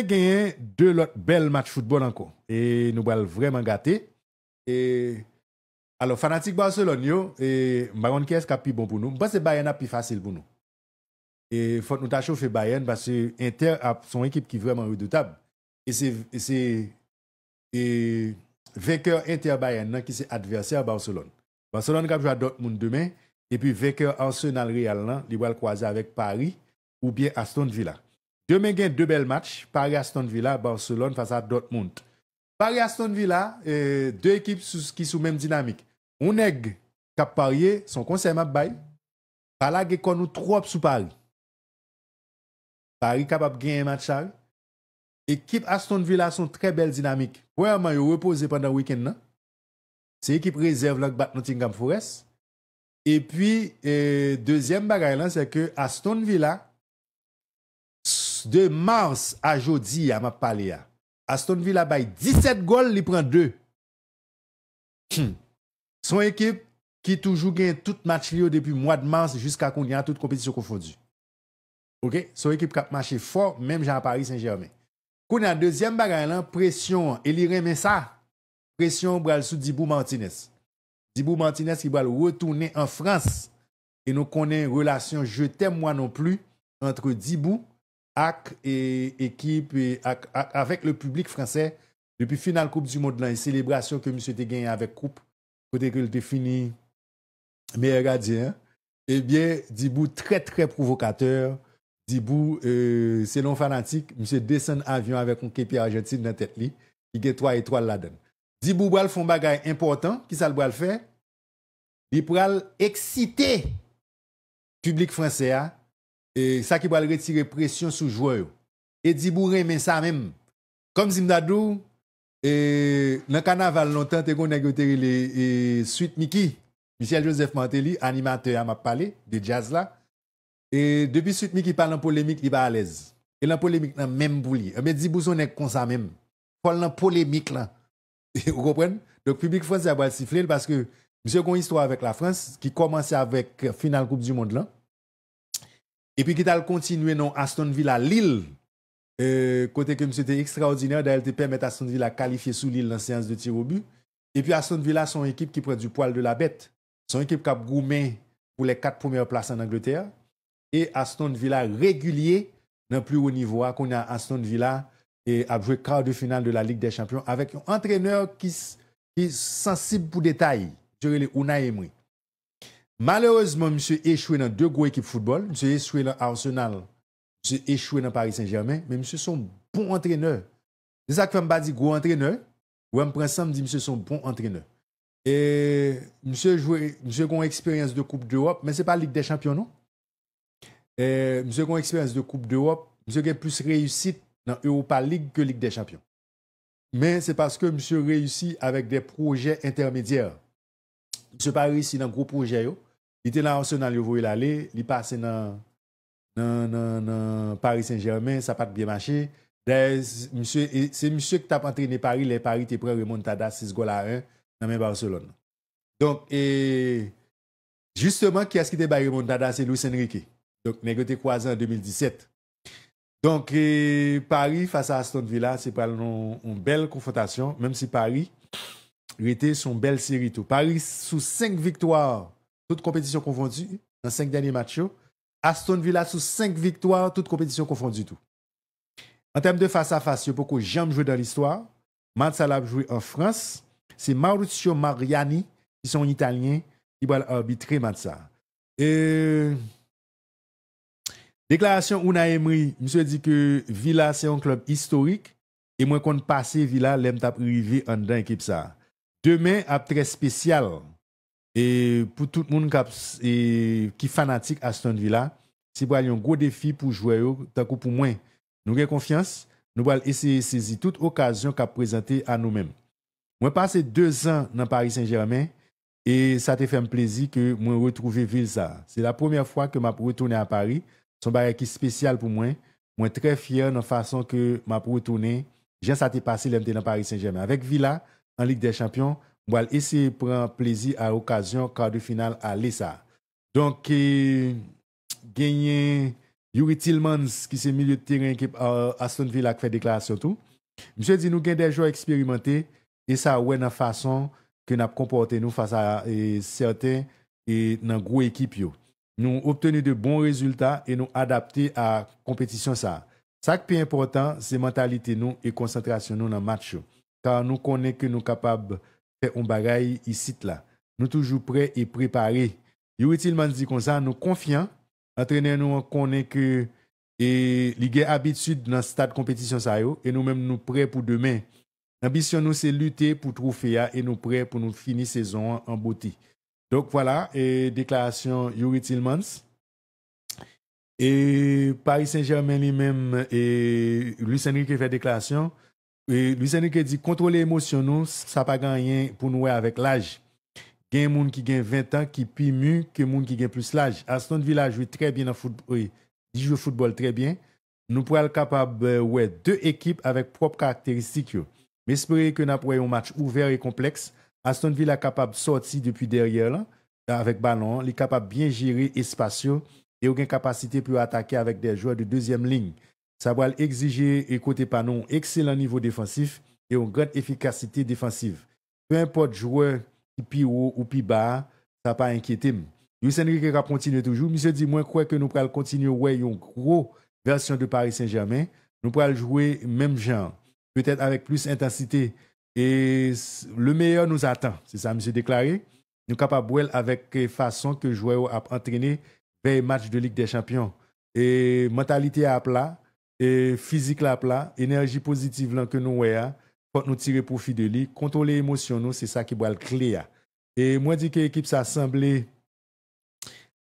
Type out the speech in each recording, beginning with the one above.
gagné deux autres belles matchs football encore. Et nous allons vraiment gâter. Et alors, fanatique Barcelone, yo, et Baron qui est-ce qui est plus bon pour nous? Je pense que Bayern est plus facile pour nous. Et il faut que nous chauffer Bayern parce que Inter a son équipe qui est vraiment redoutable. Et c'est vainqueur Inter Bayern qui c'est adversaire Barcelone. Barcelone va jouer à Dortmund demain. Et puis vainqueur Arsenal Real, il va le croiser avec Paris ou bien Aston Villa. Demain, il y a deux belles matchs. Paris-Aston Villa, Barcelone face à Dortmund. Paris-Aston Villa, deux équipes qui sont même dynamique. On est cap parier, son conseil m'a bail. Par là, il nous trop sous Paris. Paris capable de gagner un match. Équipe Aston Villa sont très belles dynamiques. Premièrement, ils reposent pendant le week-end. C'est l'équipe réserve qui bat Nottingham Forest. Et puis, deuxième bagaille, c'est que Aston Villa, de mars à jeudi, à m'a parlé. Aston Villa baille 17 goals, il prend 2. Son équipe qui toujours gagne tout match depuis le mois de mars jusqu'à qu'on y a toute compétition confondue. OK? Son équipe qui a marché fort, même Jean Paris Saint-Germain. Qu'on a deuxième bagaille, pression, et il remet ça. Pression bral sous Dibou Martinez. Dibou Martinez qui va retourner en France. Et nous connaissons une relation je t'aime moi non plus entre Dibou et équipe avec le public français depuis finale Coupe du Monde et célébration que monsieur a gagné avec Coupe côté que il a fini meilleur gardien. Eh bien, Dibou très très provocateur. Dibou c'est non fanatique, monsieur descend avion avec un képi Argentine dans tête li, qui a 3 étoiles là-dedans. Dibou bral font bagay important, qui ça le bral faire? Il bral exciter public français et ça qui bral retirer pression sur joueur. Et Dibou remet ça même. Comme Zimdadou et dans carnaval longtemps te connais les suite Mickey, Michel Joseph Mantelli, animateur m'a parlé de jazz là. Et depuis suite Mickey parle en polémique, il va à l'aise. Et la polémique nan même pour lui. Mais Dibou son est comme ça même. Paul dans polémique là. Vous comprenez? Donc, le public français va siffler parce que monsieur a une histoire avec la France qui commence avec finale Coupe du Monde là. Et puis qui a continué dans Aston Villa Lille. Côté que monsieur était extraordinaire, d'ailleurs, te permet à Aston Villa qualifier sous Lille dans la séance de tir au but. Et puis Aston Villa, son équipe qui prend du poil de la bête. Son équipe qui a gourmé pour les 4 premières places en Angleterre. Et Aston Villa régulier dans le plus haut niveau. Qu'on a Aston Villa et a joué quart de finale de la Ligue des Champions avec un entraîneur qui est sensible pour détails. Je vais Unai Emery. Malheureusement, monsieur échoué dans 2 gros équipes de football. Monsieur échoué dans Arsenal. Monsieur échoué dans Paris Saint-Germain. Mais monsieur son bon entraîneur. C'est ça que je me dis gros entraîneur. Ou je me prends ça, me dit monsieur son bon entraîneur. Et monsieur a une expérience de Coupe d'Europe, mais ce n'est pas la Ligue des Champions, non? Monsieur a une expérience de Coupe d'Europe. Monsieur a plus réussite dans Europa League que Ligue des Champions. Mais c'est parce que monsieur réussit avec des projets intermédiaires. Monsieur pas réussi dans gros projets. Il était dans Arsenal, il voulait aller, il passait dans Paris Saint-Germain, ça n'a pas bien marché. C'est monsieur qui t'a entraîné Paris, les Paris t'es prêt remontada 6 goals à 1 dans même Barcelone. Donc, justement, qui est-ce qui t'a remontada? C'est Luis Enrique. Donc, négocié croisé en 2017. Donc, Paris face à Aston Villa, c'est pas une belle confrontation, même si Paris était son belle série tout. Paris sous 5 victoires, toutes compétitions confondues, dans 5 derniers matchs. Aston Villa sous 5 victoires, toutes compétitions confondues tout. En termes de face à face, il y a beaucoup de gens jouer dans l'histoire. Mansala a joué en France. C'est Maurizio Mariani, qui sont italiens, qui va arbitrer Mansala. Déclaration Unai Emery, monsieur dit que Villa c'est un club historique et moi qu'on passe Villa l'aime t'a privé en dedans équipe ça. Demain a très spécial et pour tout le monde qui fanatique Aston Villa, c'est pour un gros défi pour jouer tant que pour moi. Nous avons confiance, nous allons essayer de saisir toute occasion qu'a présenter à nous-mêmes. Moi passé 2 ans dans Paris Saint-Germain et ça te fait un plaisir que moi retrouver ville ça. C'est la première fois que m'a retourné à Paris. Son bagage qui est spécial pour moi. Moi très fier de la façon que m'a retourné. J'ai ça t'est passé dans Paris Saint-Germain avec Villa en Ligue des Champions. On va essayer de prendre plaisir à l'occasion quart de finale à l'ESA. Donc gagner Yuri Tillmans, qui c'est milieu de terrain équipe Aston Villa qui fait déclaration tout. Monsieur dit nous avons des joueurs expérimentés et ça ouais dans façon que nous comporté nous face à certains et dans gros équipe yo. Nous obtenu de bons résultats et nous adapter à compétition ça. Ça qui est important, c'est mentalité nous et concentration nous dans match yo. Car nous connaissons que nous capables de faire un bagage ici là. Nous toujours prêts et préparés. Yuri Tillmans dit comme ça, nous confiants. Entraîneur nous connaît que il y a habitude dans stade compétition ça yo et nous-mêmes nous prêts pour demain. L'ambition nous c'est lutter pour trophée et nous prêts pour nous finir saison en beauté. Donc voilà, déclaration Yuri Tillmans. Et Paris Saint-Germain lui-même et Luis Enrique fait déclaration. Et Luis Enrique dit contrôler l'émotion nous, ça pas gagné pour nous avec l'âge. Il y a des gens qui ont 20 ans qui sont mieux que les gens qui ont plus l'âge. Aston Villa joue très bien dans le football. Il joue au football très bien. Nous pourrons être capables de deux équipes avec propres caractéristiques. Mais espérons que nous avons un match ouvert et complexe. Aston Villa est capable de sortir depuis derrière là, avec ballon. Il est capable de bien gérer l'espace et a une capacité pour attaquer avec des joueurs de deuxième ligne. Ça va exiger et côté panon un excellent niveau défensif et une grande efficacité défensive. Peu importe joueur qui pi haut ou pi bas, ça va pas inquiéter. Luis Enrique va continuer toujours. Monsieur dit, moi, je crois que nous pourrons continuer ouais, une grosse version de Paris Saint-Germain. Nous pourrons jouer même genre, peut-être avec plus d'intensité. Et le meilleur nous attend. C'est ça, monsieur déclaré. Nous sommes capables de jouer avec façon que le joueur a entraîné vers le match de Ligue des Champions. Et mentalité à plat, et physique à plat, énergie positive là que nous avons, pour nous tirer profit de lui, contrôler les émotions, nous, c'est ça qui va le clé. Et moi, je dis que l'équipe s'est assemblée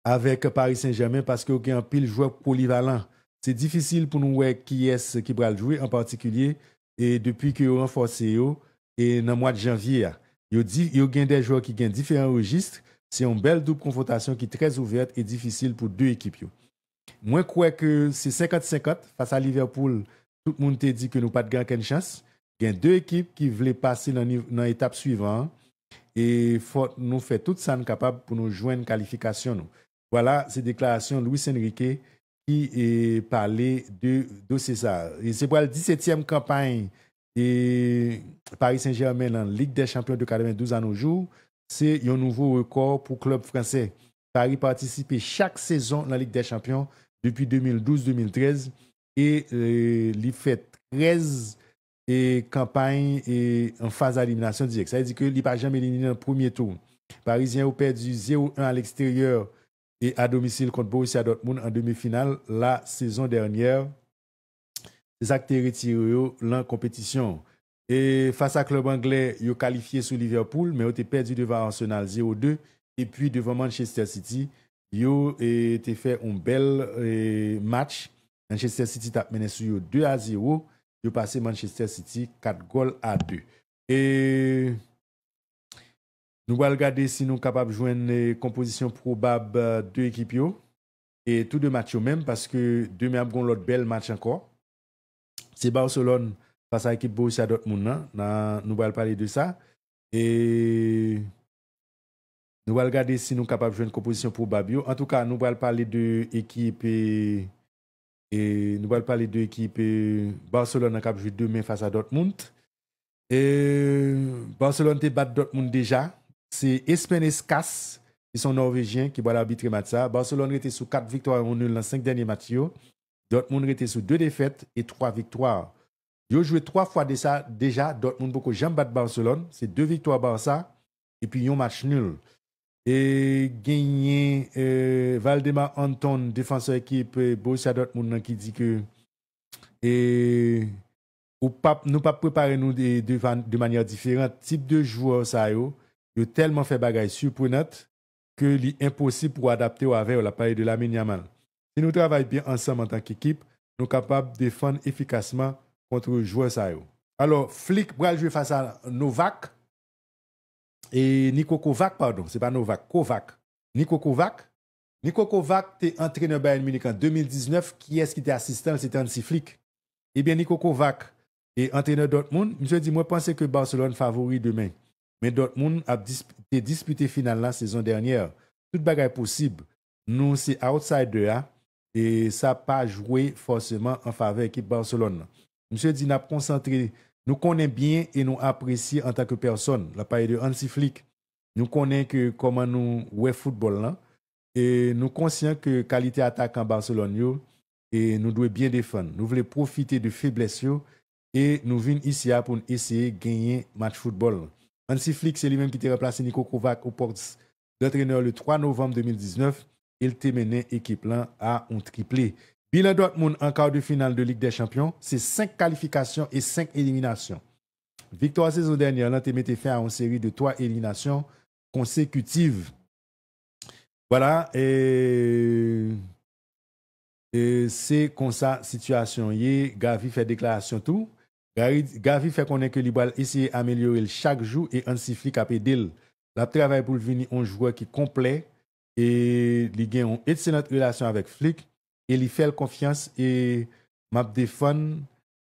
avec Paris Saint-Germain parce qu'il y a un pile joueur polyvalent. C'est difficile pour nous voir qui est-ce qui va jouer en particulier et depuis que vous renforcé et dans le mois de janvier, il y a des joueurs qui ont différents registres. C'est une belle double confrontation qui est très ouverte et difficile pour deux équipes. Moi, je crois que c'est 50-50 face à Liverpool. Tout le monde te dit que nous n'avons pas de chance. Il y a deux équipes qui veulent passer dans l'étape suivante et faut nous faire tout ça capable pour nous joindre une qualification. Nous. Voilà, c'est déclaration de Luis Enrique qui est parlé de César. Et c'est pour la 17e campagne et Paris Saint-Germain en Ligue des Champions de 92 à nos jours. C'est un nouveau record pour le club français. Paris participe chaque saison dans la Ligue des Champions depuis 2012-2013 et il fait 13 campagnes en phase d'élimination directe. Ça veut dire qu'il n'a pas jamais éliminé dans le premier tour. Parisien a perdu 0-1 à l'extérieur et à domicile contre Borussia Dortmund en demi-finale la saison dernière. C'est ça qui a retiré la compétition. Et face à club anglais, ils ont qualifié sous Liverpool, mais ils ont perdu devant Arsenal 0-2. Et puis devant Manchester City, ils ont fait un bel match. Manchester City a mené sur 2-0. Ils ont passé Manchester City 4-2. Et nous allons regarder si nous sommes capables de jouer une composition probable de l'équipe. Et tous deux matchs même, parce que demain, nous avons l'autre bel match encore. C'est Barcelone face à l'équipe Borussia Dortmund. Nous allons parler de ça. Et nous allons regarder si nous sommes capables de jouer une composition probable. En tout cas, nous allons parler de l'équipe et nous allons parler de l'équipe Barcelone qui a joué demain face à Dortmund. Et Barcelone a battu Dortmund déjà. C'est Espen Eskas, qui sont norvégiens, qui vont arbitrer le match. Barcelone était sous 4 victoires en nul dans les 5 derniers matchs. Dortmund était sous 2 défaites et 3 victoires. Ils ont joué 3 fois déjà. Dortmund beaucoup jamais battu Barcelone. C'est 2 victoires Barça et puis un match nul. Et gagné Valdemar Anton, défenseur équipe Borussia Dortmund, qui dit que nous ne pas préparer nous de manière différente. Type de joueurs ça yo tellement fait bagaille surprenante que c'est impossible pour adapter au avec la parole de Lamine Yamal. Si nous travaillons bien ensemble en tant qu'équipe, nous sommes capables de défendre efficacement contre les joueurs ça yo. Alors Flick va jouer face à Novak et Niko Kovac, pardon, c'est pas Novak, Kovac. Niko Kovac était entraîneur Bayern Munich en 2019. Qui est-ce qui était assistant? C'était Hansi Flick. Eh bien, Niko Kovac est entraîneur Dortmund. Je dis, moi, je pense que Barcelone favori demain. Mais Dortmund a disputé finale la saison dernière. Toute bagaille possible. Nous, c'est outsider. et ça n'a pas joué forcément en faveur de l'équipe Barcelone. Monsieur dit, nous concentré, nous connaissons bien et nous apprécions en tant que personne. La parole de Hansi Flick, nous connaissons que comment nous jouons football là, et nous conscients que qualité attaque en Barcelone yo, et nous devons bien défendre. Nous voulons profiter de faiblesses yo, et nous venons ici pour essayer de gagner match football. Hansi Flick, c'est lui-même qui a remplacé Niko Kovac au poste d'entraîneur le 3 novembre 2019. Il a mené l'équipe là à un triplé. Bilan Dortmund en quart de finale de Ligue des Champions, c'est 5 qualifications et 5 éliminations. Victoire saison dernière, là, tu mis fin à une série de 3 éliminations consécutives. Voilà, et c'est comme ça situation. Gavi fait déclaration tout. Gavi fait connaître que il va essayer d'améliorer chaque jour et Hansi Flick a aidé. La travail pour venir un joueur qui est complet et il a une excellente relation avec Flick et il fait confiance et m'a défend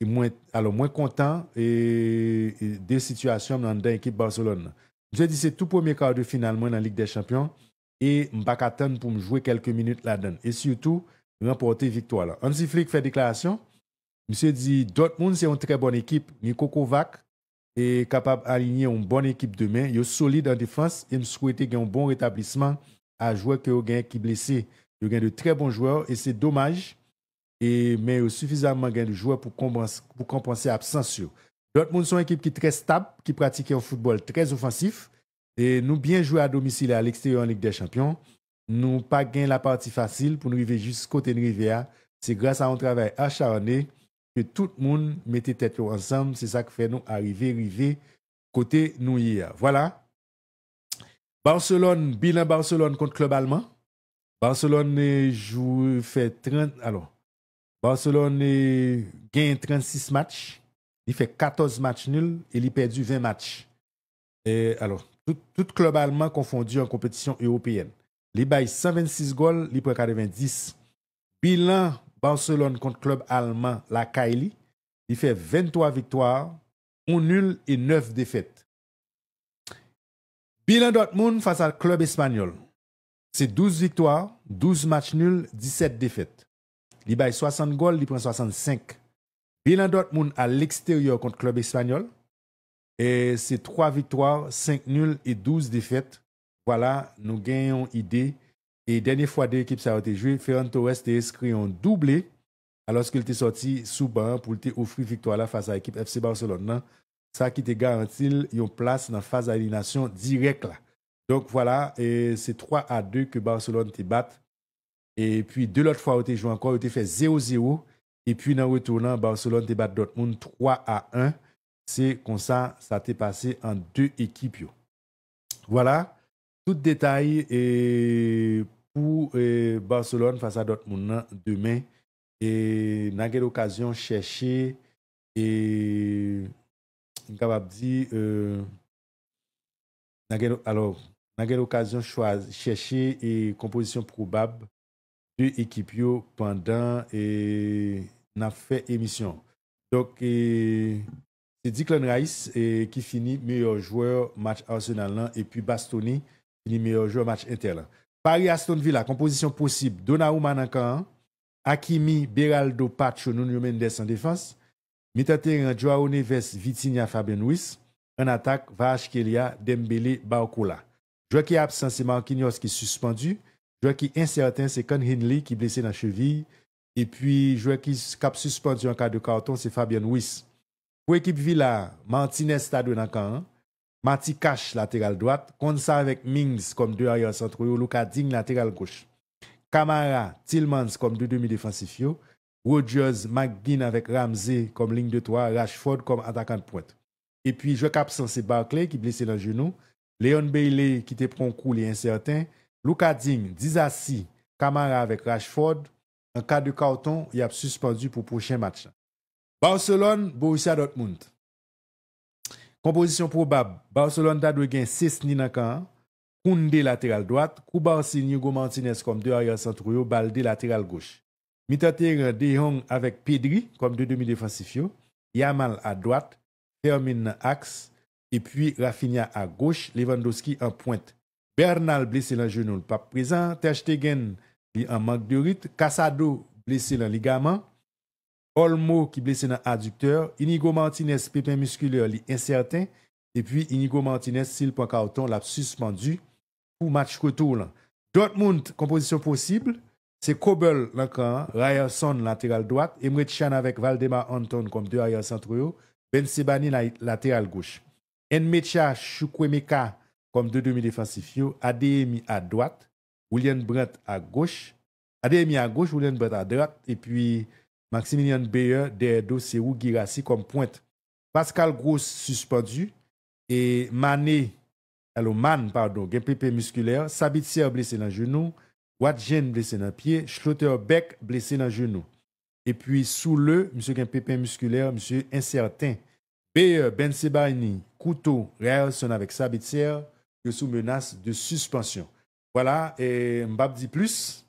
et moins content et des situations dans l'équipe Barcelone. Je dis c'est tout premier quart de finale dans la Ligue des Champions et je ne vais pas attendre pour me jouer quelques minutes là-dedans et surtout remporter victoire là. Hansi Flick fait déclaration. Monsieur dit Dortmund c'est une très bonne équipe. Niko Kovac est capable d'aligner une bonne équipe demain. Il est solide en défense et me souhaite un bon rétablissement à joueurs qui ont qui blessé. Il y a de très bons joueurs et c'est dommage. Mais il y a suffisamment de joueurs pour compenser l'absence. Dortmund sont une équipe qui est très stable, qui pratique un football très offensif. Et nous bien jouer à domicile à l'extérieur en Ligue des Champions. Nous pas gagné la partie facile pour nous arriver jusqu'au côté de Rivière. C'est grâce à un travail acharné que tout le monde mettait tête ensemble. C'est ça qui fait nous arriver côté nous hier. Voilà. Barcelone, bilan Barcelone contre club allemand. Barcelone fait 30. Alors, Barcelone gagne 36 matchs. Il fait 14 matchs nuls et il a perdu 20 matchs. Et alors, tout club allemand confondu en compétition européenne. Il baille 126 goals, il prend 90. Bilan Barcelone contre club allemand, la Kaili, il fait 23 victoires, 1 nul et 9 défaites. Bilan Dortmund face à club espagnol, c'est 12 victoires, 12 matchs nuls, 17 défaites. Il baille 60 goals, il prend 65. Bilan Dortmund à l'extérieur contre club espagnol, et c'est 3 victoires, 5 nuls et 12 défaites. Voilà, nous gagnons idée. Et dernière fois deux équipes ça a été joué, Ferran Torres a inscrit un doublé alors qu'il était sorti sous banc pour offrir victoire là face à l'équipe FC Barcelone. Non? Ça qui te garantit une place dans la phase d'élimination directe là. Donc voilà, et c'est 3-2 que Barcelone te bat. Et puis deux autres fois, tu joué encore, tu fait 0-0. Et puis dans le retournant, Barcelone te bat Dortmund 3-1. C'est comme ça, ça t'est passé en deux équipes. Yo. Voilà, tout détail et pour Barcelone face à Dortmund demain. Et n'a pas l'occasion de chercher et capable dire alors n'a pas l'occasion de chercher et composition probable de équipe pendant et n'a fait émission. Donc c'est Declan Rice qui finit meilleur joueur match Arsenal et puis Bastoni finit meilleur joueur match Inter. Paris Aston Villa composition possible Donnarumma en camp, Hakimi, Beraldo, Pacho, Nuno Mendes en défense, Mitaterran, Joao Neves, Vitinha, Fabien Ruiz, en attaque Kvaratskhelia, Dembélé, Barcola. Joueur qui est absent c'est Marquinhos qui est suspendu, joueur qui est incertain c'est Con Henley qui est blessé dans la cheville et puis joueur qui est suspendu en cas de carton c'est Fabien Ruiz. Pour l'équipe Villa, Martinez stade dans le camp, Mati Cash latéral droite, Konsa avec Mings comme deux arrière centraux, Luka Digne latéral gauche. Camara, Tillmans comme deux demi-défensifs, Rodgers, McGinn avec Ramsey comme ligne de 3, Rashford comme attaquant de pointe. Et puis, joueur absent, c'est Barclay qui est blessé dans le genou, Leon Bailey qui te prend un coup, il est incertain, Luka Digne, Dizassi, Camara avec Rashford. En cas de carton, il a suspendu pour le prochain match. Barcelone, Borussia Dortmund. Composition probable. Barcelone a gagné 6 Ninakan, Koundé latéral droite, Koubarsi, Hugo Martinez comme deux arrière centraux, Balde latéral gauche. Mitaterran, De Jong avec Pedri comme deux demi-défensifs, Yamal à droite, Fermin axe, et puis Rafinha à gauche, Lewandowski en pointe. Bernal blessé dans le genou, pas présent. Ter Stegen li en manque de rythme. Casado, blessé dans le ligament. Olmo, qui blessé dans adducteur. Inigo Martinez, pépin musculaire, li incertain. Et puis, Inigo Martinez, s'il point carton, l'a suspendu pour match retour. Là. Dortmund, composition possible. C'est Kobel, l'encan, Ryerson, latéral droite. Emre Can avec Valdemar Anton comme deux arrière centraux. Ben Sebani, latéral gauche. Enmecha, Chukwemeka comme deux demi-défensifs. Adeyemi à droite. William Brandt à gauche. Adeyemi à gauche, William Brandt à droite. Et puis, Maximilian Beyer, derrière c'est Girassi comme pointe. Pascal Gross suspendu. Et Mané, pardon, GPP musculaire. Sabitzer blessé dans le genou. Wadjen blessé dans le pied. Schlotterbeck blessé dans le genou. Et puis, sous le, monsieur un pépin musculaire, monsieur incertain. Beyer, Ben Sebani, Couteau, Ryerson avec Sabitzer, sous menace de suspension. Voilà, et Mbap dit plus.